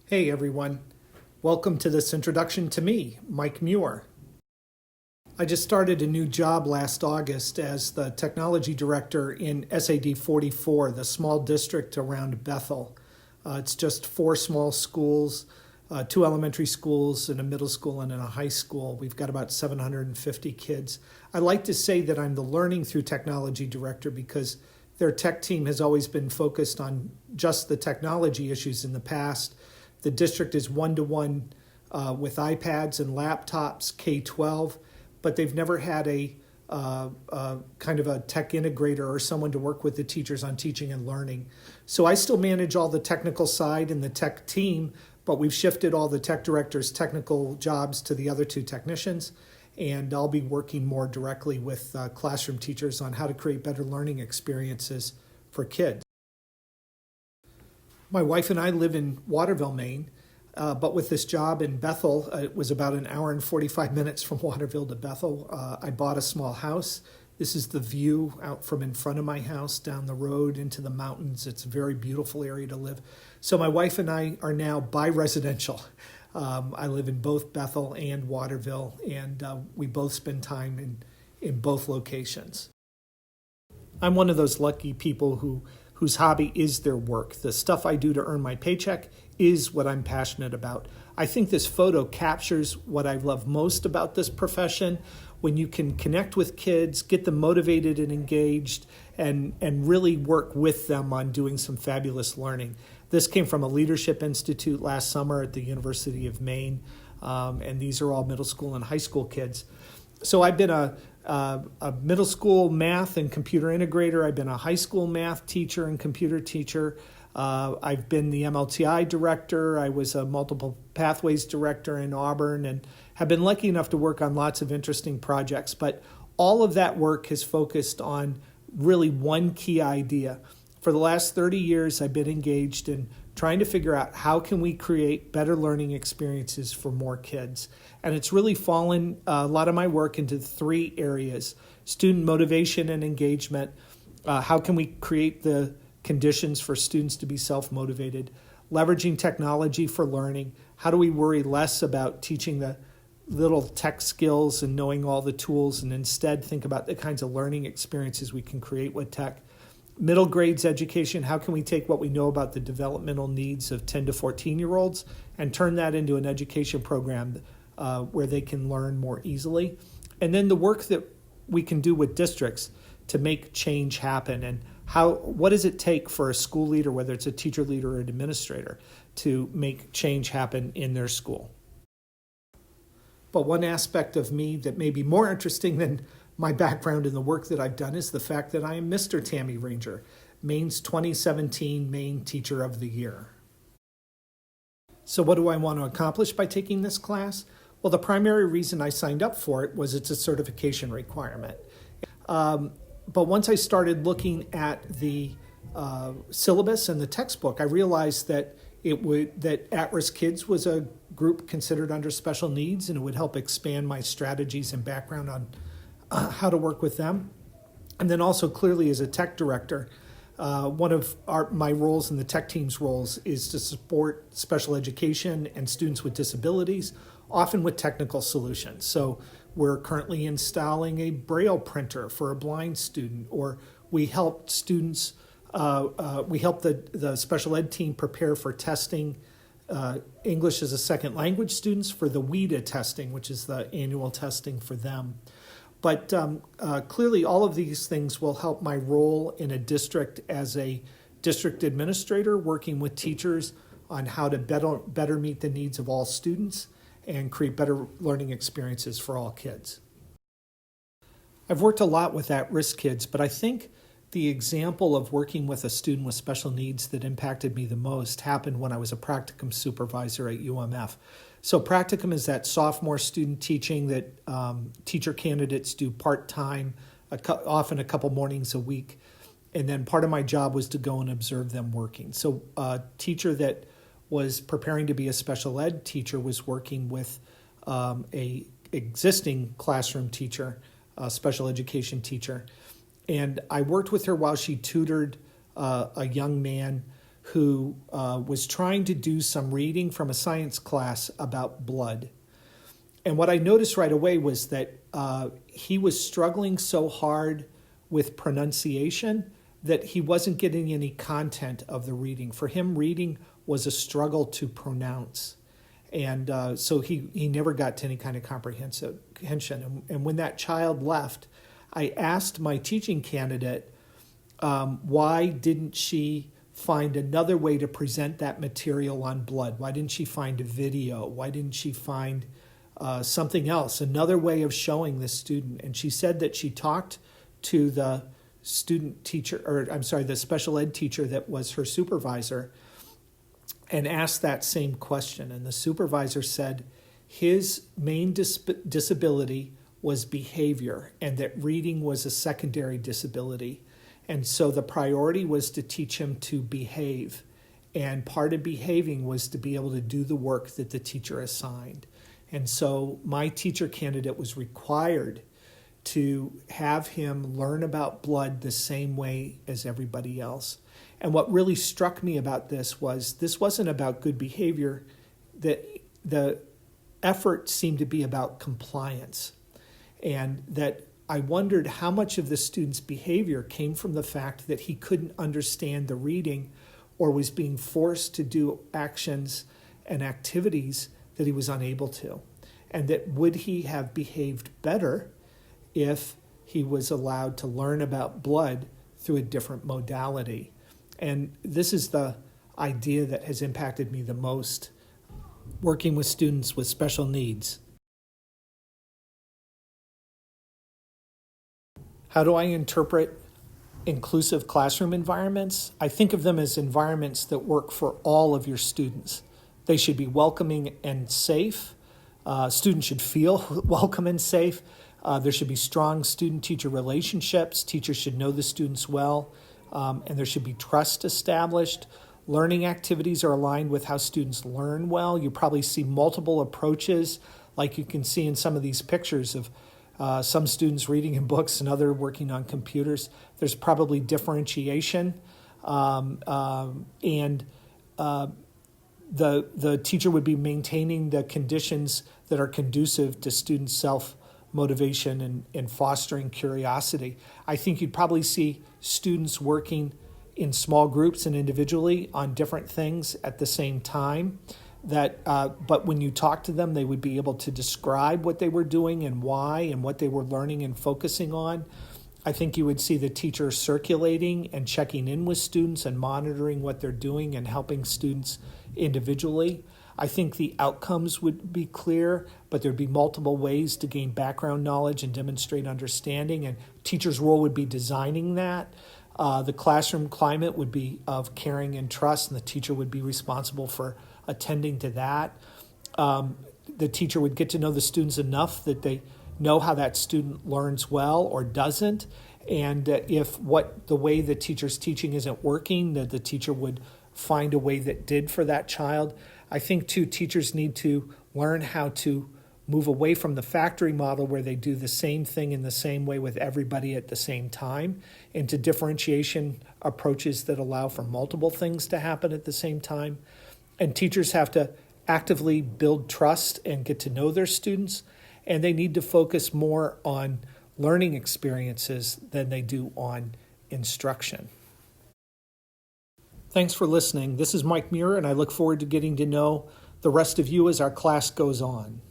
Hey everyone, welcome to this introduction to me, Mike Muir. I just started a new job last August as the technology director in SAD 44, the small district around Bethel. It's just 4 small schools, 2 elementary schools and a middle school and a high school. We've got about 750 kids. I like to say that I'm the learning through technology director because their tech team has always been focused on just the technology issues in the past. The district is one-to-one with iPads and laptops, K-12, but they've never had a kind of a tech integrator or someone to work with the teachers on teaching and learning. So I still manage all the technical side and the tech team, but we've shifted all the tech directors' technical jobs to the other 2 technicians, and I'll be working more directly with classroom teachers on how to create better learning experiences for kids. My wife and I live in Waterville, Maine, but with this job in Bethel, it was about an hour and 45 minutes from Waterville to Bethel. I bought a small house. This is the view out from in front of my house, down the road into the mountains. It's a very beautiful area to live. So my wife and I are now bi-residential. I live in both Bethel and Waterville, and we both spend time in both locations. I'm one of those lucky people whose hobby is their work. The stuff I do to earn my paycheck is what I'm passionate about. I think this photo captures what I love most about this profession, when you can connect with kids, get them motivated and engaged, and really work with them on doing some fabulous learning. This came from a leadership institute last summer at the University of Maine, and these are all middle school and high school kids. So I've been a middle school math and computer integrator. I've been a high school math teacher and computer teacher. I've been the MLTI director. I was a multiple pathways director in Auburn and have been lucky enough to work on lots of interesting projects. But all of that work has focused on really one key idea. For the last 30 years, I've been engaged in trying to figure out how can we create better learning experiences for more kids. And it's really fallen a lot of my work into 3 areas: student motivation and engagement. How can we create the conditions for students to be self-motivated? Leveraging technology for learning. How do we worry less about teaching the little tech skills and knowing all the tools, and instead think about the kinds of learning experiences we can create with tech? Middle grades education. How can we take what we know about the developmental needs of 10 to 14-year-olds and turn that into an education program where they can learn more easily? And then the work that we can do with districts to make change happen, and what does it take for a school leader, whether it's a teacher leader or an administrator, to make change happen in their school. But one aspect of me that may be more interesting than my background in the work that I've done is the fact that I am Mr. Tammy Ranger, Maine's 2017 Maine Teacher of the Year. So what do I want to accomplish by taking this class? Well, the primary reason I signed up for it was it's a certification requirement. But once I started looking at the syllabus and the textbook, I realized that that at-risk kids was a group considered under special needs, and it would help expand my strategies and background on how to work with them. And then also clearly as a tech director, one of my roles and the tech team's roles is to support special education and students with disabilities, often with technical solutions. So we're currently installing a Braille printer for a blind student, or we help students, we help the special ed team prepare for testing English as a second language students for the WIDA testing, which is the annual testing for them. But clearly all of these things will help my role in a district as a district administrator, working with teachers on how to better meet the needs of all students and create better learning experiences for all kids. I've worked a lot with at-risk kids, but I think the example of working with a student with special needs that impacted me the most happened when I was a practicum supervisor at UMF. So practicum is that sophomore student teaching that teacher candidates do part-time, often a couple mornings a week. And then part of my job was to go and observe them working. So a teacher that was preparing to be a special ed teacher was working with a existing classroom teacher, a special education teacher. And I worked with her while she tutored a young man who was trying to do some reading from a science class about blood. And what I noticed right away was that he was struggling so hard with pronunciation that he wasn't getting any content of the reading. For him, reading was a struggle to pronounce. And so he never got to any kind of comprehension. And when that child left, I asked my teaching candidate, why didn't she find another way to present that material on blood? Why didn't she find a video? Why didn't she find something else, another way of showing this student? And she said that she talked to the the special ed teacher that was her supervisor and asked that same question. And the supervisor said his main disability was behavior and that reading was a secondary disability. And so the priority was to teach him to behave. And part of behaving was to be able to do the work that the teacher assigned. And so my teacher candidate was required to have him learn about blood the same way as everybody else. And what really struck me about this wasn't about good behavior. That the effort seemed to be about compliance. And that I wondered how much of the student's behavior came from the fact that he couldn't understand the reading or was being forced to do actions and activities that he was unable to. And that would he have behaved better if he was allowed to learn about blood through a different modality? And this is the idea that has impacted me the most, working with students with special needs. How do I interpret inclusive classroom environments? I think of them as environments that work for all of your students. They should be welcoming and safe. Students should feel welcome and safe. There should be strong student-teacher relationships. Teachers should know the students well, and there should be trust established. Learning activities are aligned with how students learn well. You probably see multiple approaches, like you can see in some of these pictures of some students reading in books and other working on computers. There's probably differentiation, and the teacher would be maintaining the conditions that are conducive to students' self-motivation and fostering curiosity. I think you'd probably see students working in small groups and individually on different things at the same time. But when you talk to them, they would be able to describe what they were doing and why and what they were learning and focusing on. I think you would see the teacher circulating and checking in with students and monitoring what they're doing and helping students individually. I think the outcomes would be clear, but there'd be multiple ways to gain background knowledge and demonstrate understanding, and teacher's role would be designing that. The classroom climate would be of caring and trust, and the teacher would be responsible for attending to that. The teacher would get to know the students enough that they know how that student learns well or doesn't, and if the way the teacher's teaching isn't working, that the teacher would find a way that did for that child. I think, too, teachers need to learn how to move away from the factory model where they do the same thing in the same way with everybody at the same time into differentiation approaches that allow for multiple things to happen at the same time. And teachers have to actively build trust and get to know their students, and they need to focus more on learning experiences than they do on instruction. Thanks for listening. This is Mike Muir, and I look forward to getting to know the rest of you as our class goes on.